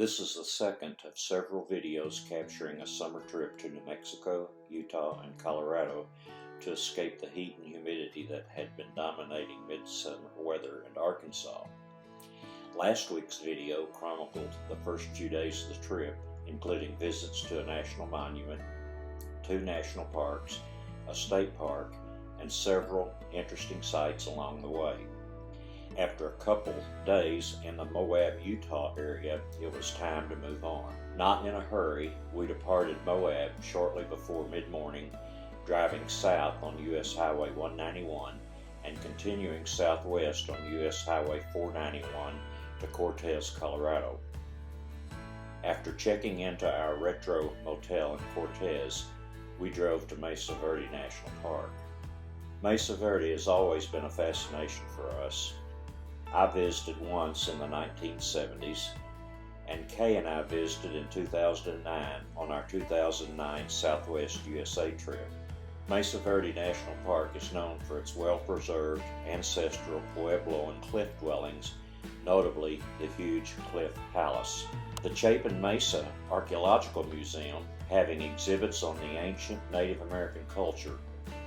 This is the second of several videos capturing a summer trip to New Mexico, Utah, and Colorado to escape the heat and humidity that had been dominating midsummer weather in Arkansas. Last week's video chronicled the first few days of the trip, including visits to a national monument, 2 national parks, a state park, and several interesting sights along the way. After a couple days in the Moab, Utah area, it was time to move on. Not in a hurry, we departed Moab shortly before mid-morning, driving south on U.S. Highway 191 and continuing southwest on U.S. Highway 491 to Cortez, Colorado. After checking into our retro motel in Cortez, we drove to Mesa Verde National Park. Mesa Verde has always been a fascination for us. I visited once in the 1970s, and Kay and I visited in 2009 on our 2009 Southwest USA trip. Mesa Verde National Park is known for its well-preserved ancestral pueblo and cliff dwellings, notably the huge Cliff Palace. The Chapin Mesa Archaeological Museum, having exhibits on the ancient Native American culture,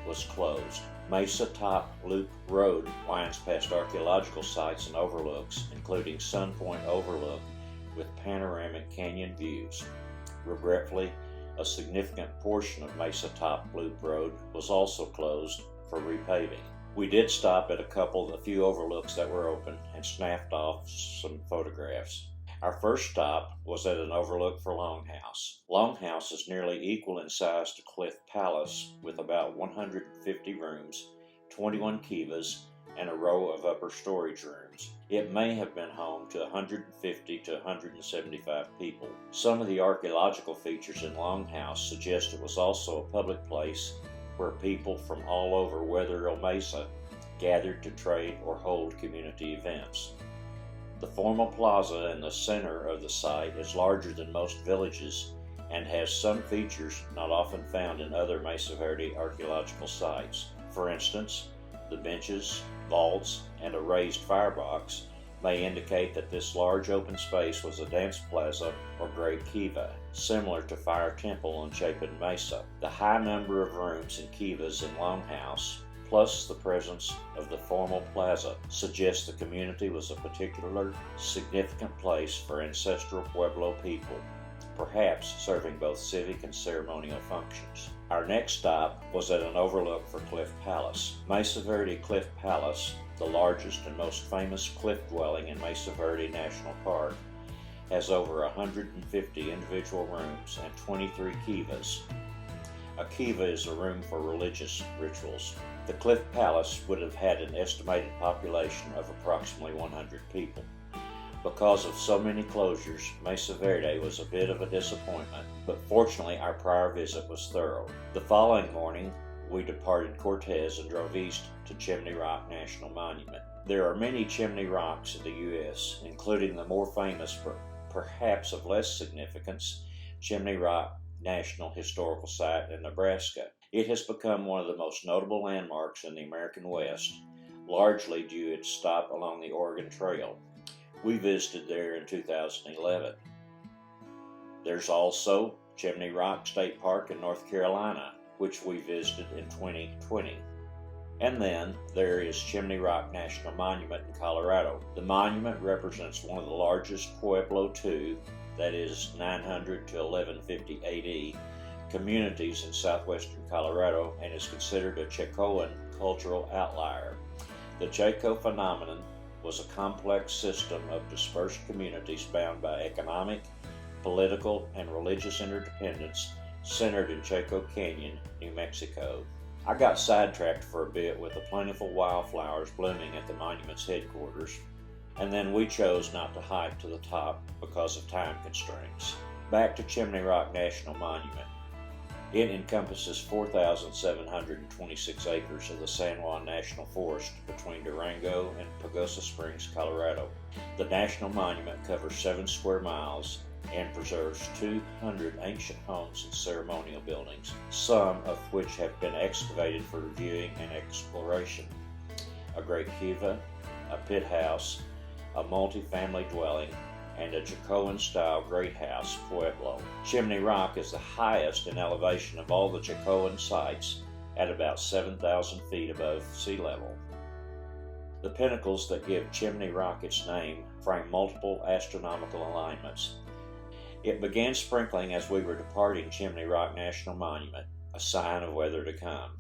was closed. Mesa Top Loop Road winds past archaeological sites and overlooks, including Sun Point Overlook with panoramic canyon views. Regretfully, a significant portion of Mesa Top Loop Road was also closed for repaving. We did stop at a few overlooks that were open and snapped off some photographs. Our first stop was at an overlook for Longhouse. Longhouse is nearly equal in size to Cliff Palace, with about 150 rooms, 21 kivas, and a row of upper storage rooms. It may have been home to 150 to 175 people. Some of the archaeological features in Longhouse suggest it was also a public place where people from all over Wetherill Mesa gathered to trade or hold community events. The formal plaza in the center of the site is larger than most villages and has some features not often found in other Mesa Verde archaeological sites. For instance, the benches, vaults, and a raised firebox may indicate that this large open space was a dance plaza or great kiva, similar to Fire Temple on Chapin Mesa. The high number of rooms and kivas in Longhouse, plus the presence of the formal plaza, suggests the community was a particular significant place for ancestral Pueblo people, perhaps serving both civic and ceremonial functions. Our next stop was at an overlook for Cliff Palace. Mesa Verde Cliff Palace, the largest and most famous cliff dwelling in Mesa Verde National Park, has over 150 individual rooms and 23 kivas. A kiva is a room for religious rituals. The Cliff Palace would have had an estimated population of approximately 100 people. Because of so many closures, Mesa Verde was a bit of a disappointment, but fortunately our prior visit was thorough. The following morning, we departed Cortez and drove east to Chimney Rock National Monument. There are many Chimney Rocks in the U.S., including the more famous, but perhaps of less significance, Chimney Rock National Historical Site in Nebraska. It has become one of the most notable landmarks in the American West, largely due to its stop along the Oregon Trail. We visited there in 2011. There's also Chimney Rock State Park in North Carolina, which we visited in 2020. And then there is Chimney Rock National Monument in Colorado. The monument represents one of the largest Pueblo II, that is 900 to 1150 AD, communities in southwestern Colorado and is considered a Chacoan cultural outlier. The Chaco phenomenon was a complex system of dispersed communities bound by economic, political, and religious interdependence centered in Chaco Canyon, New Mexico. I got sidetracked for a bit with the plentiful wildflowers blooming at the monument's headquarters, and then we chose not to hike to the top because of time constraints. Back to Chimney Rock National Monument. It encompasses 4,726 acres of the San Juan National Forest between Durango and Pagosa Springs, Colorado. The National Monument covers 7 square miles and preserves 200 ancient homes and ceremonial buildings, some of which have been excavated for viewing and exploration. A great kiva, a pit house, a multi-family dwelling, and a Chacoan-style great house, pueblo. Chimney Rock is the highest in elevation of all the Chacoan sites at about 7,000 feet above sea level. The pinnacles that give Chimney Rock its name frame multiple astronomical alignments. It began sprinkling as we were departing Chimney Rock National Monument, a sign of weather to come.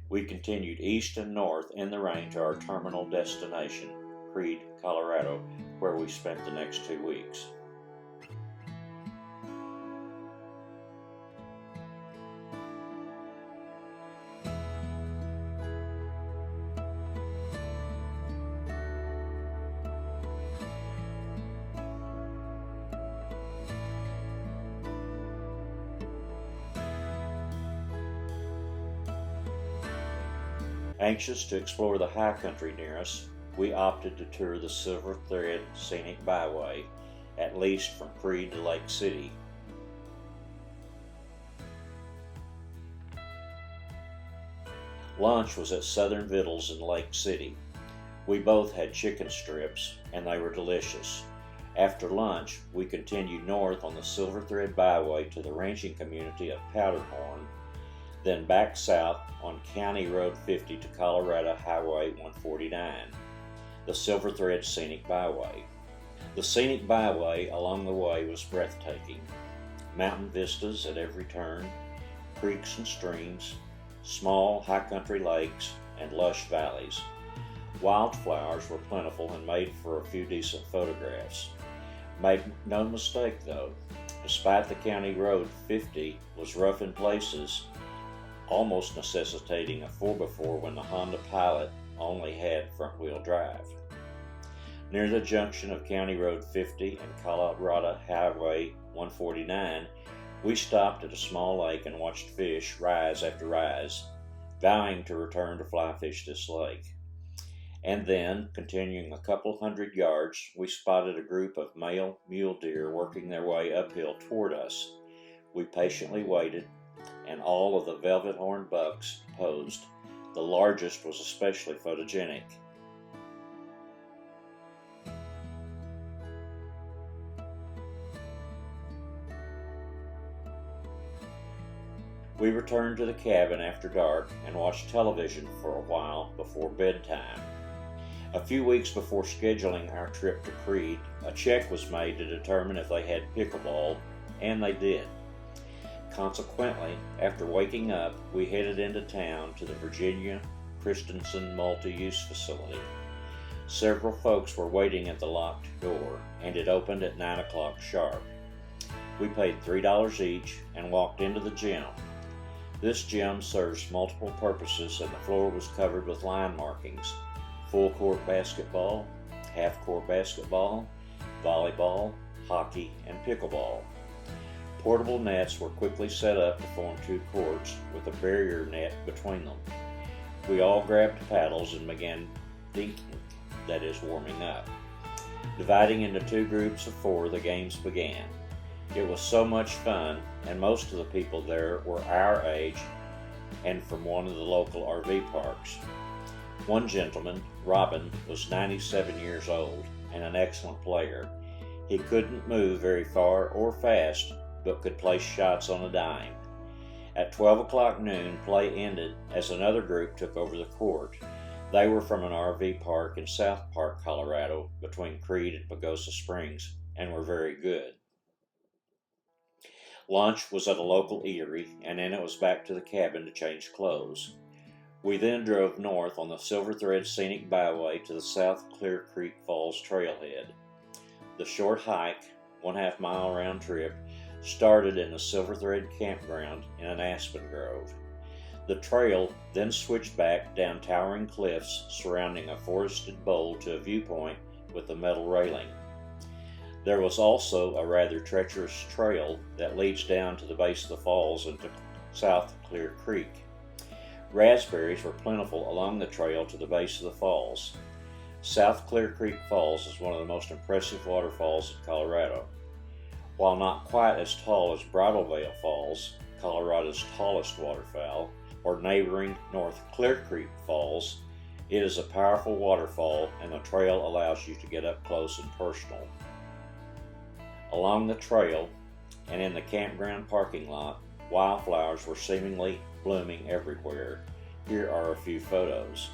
We continued east and north in the rain to our terminal destination, Creede, Colorado, where we spent the next 2 weeks. Anxious to explore the high country near us, we opted to tour the Silver Thread Scenic Byway, at least from Creede to Lake City. Lunch was at Southern Victuals in Lake City. We both had chicken strips, and they were delicious. After lunch, we continued north on the Silver Thread Byway to the ranching community of Powderhorn, then back south on County Road 50 to Colorado Highway 149, the Silver Thread Scenic Byway. The Scenic Byway along the way was breathtaking. Mountain vistas at every turn, creeks and streams, small high country lakes, and lush valleys. Wildflowers were plentiful and made for a few decent photographs. Make no mistake though, despite the County Road 50 was rough in places, almost necessitating a 4x4 when the Honda Pilot only had front-wheel drive. Near the junction of County Road 50 and Colorado Highway 149, we stopped at a small lake and watched fish rise after rise, vowing to return to fly fish this lake. And then, continuing a couple hundred yards, we spotted a group of male mule deer working their way uphill toward us. We patiently waited, and all of the velvet-horned bucks posed. The largest was especially photogenic. We returned to the cabin after dark and watched television for a while before bedtime. A few weeks before scheduling our trip to Creede, a check was made to determine if they had pickleball, and they did. Consequently, after waking up, we headed into town to the Virginia Christensen Multi-Use Facility. Several folks were waiting at the locked door, and it opened at 9 o'clock sharp. We paid $3 each and walked into the gym. This gym serves multiple purposes, and the floor was covered with line markings: full court basketball, half court basketball, volleyball, hockey, and pickleball. Portable nets were quickly set up to form 2 courts with a barrier net between them. We all grabbed paddles and began dinking, that is, warming up. Dividing into 2 groups of 4, the games began. It was so much fun, and most of the people there were our age and from one of the local RV parks. One gentleman, Robin, was 97 years old and an excellent player. He couldn't move very far or fast, but could place shots on a dime. At 12 o'clock noon, play ended as another group took over the court. They were from an RV park in South Park, Colorado, between Creede and Pagosa Springs, and were very good. Lunch was at a local eatery, and then it was back to the cabin to change clothes. We then drove north on the Silver Thread Scenic Byway to the South Clear Creek Falls trailhead. The short hike, 1/2 mile round trip, started in the Silver Thread campground in an aspen grove. The trail then switched back down towering cliffs surrounding a forested bowl to a viewpoint with a metal railing. There was also a rather treacherous trail that leads down to the base of the falls into South Clear Creek. Raspberries were plentiful along the trail to the base of the falls. South Clear Creek Falls is one of the most impressive waterfalls in Colorado. While not quite as tall as Bridal Veil Falls, Colorado's tallest waterfall, or neighboring North Clear Creek Falls, it is a powerful waterfall, and the trail allows you to get up close and personal. Along the trail and in the campground parking lot, wildflowers were seemingly blooming everywhere. Here are a few photos.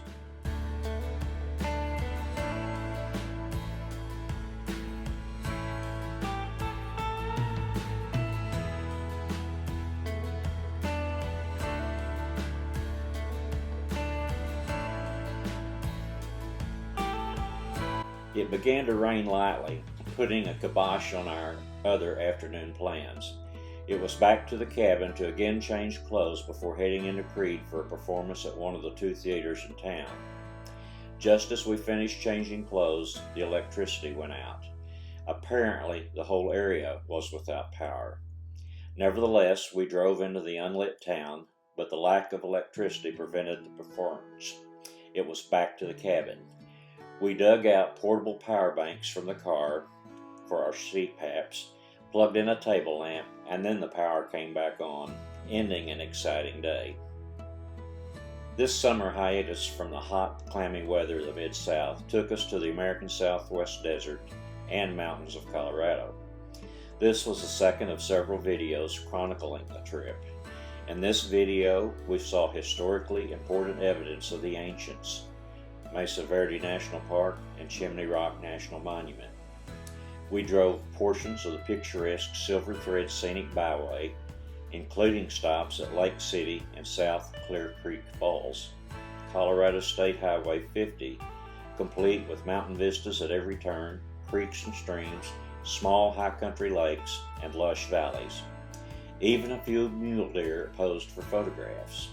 It began to rain lightly, putting a kibosh on our other afternoon plans. It was back to the cabin to again change clothes before heading into Creed for a performance at one of the 2 theaters in town. Just as we finished changing clothes, the electricity went out. Apparently, the whole area was without power. Nevertheless, we drove into the unlit town, but the lack of electricity prevented the performance. It was back to the cabin. We dug out portable power banks from the car for our CPAPs, plugged in a table lamp, and then the power came back on, ending an exciting day. This summer hiatus from the hot, clammy weather of the Mid-South took us to the American Southwest desert and mountains of Colorado. This was the second of several videos chronicling the trip. In this video, we saw historically important evidence of the ancients, Mesa Verde National Park and Chimney Rock National Monument. We drove portions of the picturesque Silver Thread Scenic Byway, including stops at Lake City and South Clear Creek Falls, Colorado State Highway 50, complete with mountain vistas at every turn, creeks and streams, small high country lakes, and lush valleys. Even a few mule deer posed for photographs.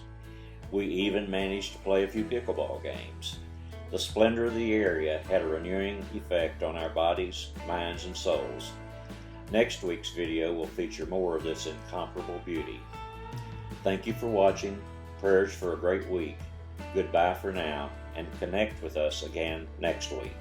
We even managed to play a few pickleball games. The splendor of the area had a renewing effect on our bodies, minds, and souls. Next week's video will feature more of this incomparable beauty. Thank you for watching. Prayers for a great week. Goodbye for now, and connect with us again next week.